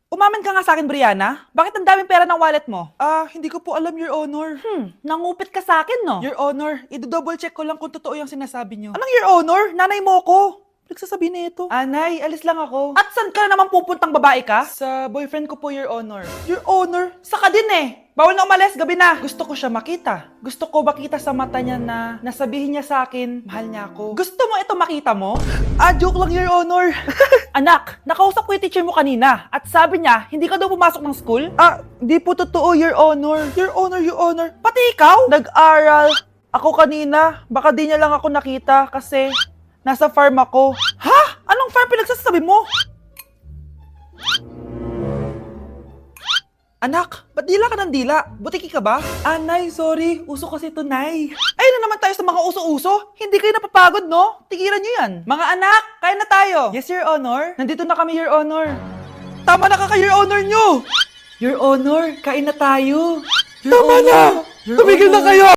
Umamin ka nga sa akin, Brianna. Bakit ang daming pera ng wallet mo? Hindi ko po alam, Your Honor. Nangupit ka sa akin, no? Your Honor, i-double check ko lang kung totoo yung sinasabi niyo. Anong Your Honor? Nanay mo ko. Nagsasabi na ito? Anay, alis lang ako. At saan ka na naman pupuntang babae ka? Sa boyfriend ko po, Your Honor. Your Honor, saka din eh. Bawal na umalis, gabi na. Gusto ko siya makita. Gusto ko makita sa mata niya na nasabihin niya sa akin, mahal niya ako. Gusto mo ito makita mo? Joke lang, Your Honor. Anak, nakausap ko yung teacher mo kanina at sabi niya, hindi ka daw pumasok ng school? Di po totoo, Your Honor. Your Honor, Your Honor. Pati ikaw? Nag-aral. Ako kanina, baka di niya lang ako nakita kasi nasa farm ako. Ha? Anong farm pinagsasabi mo? Anak, ba't dila ka ng dila? Butiki ka ba? Nay, sorry. Uso kasi ito, Nay. Ayun na naman tayo sa mga uso-uso. Hindi kayo napapagod, no? Tigilan nyo yan. Mga anak, kain na tayo. Yes, Your Honor. Nandito na kami, Your Honor. Tama na Your Honor nyo! Your Honor, kain na tayo. Tama na! Tumigil na kayo!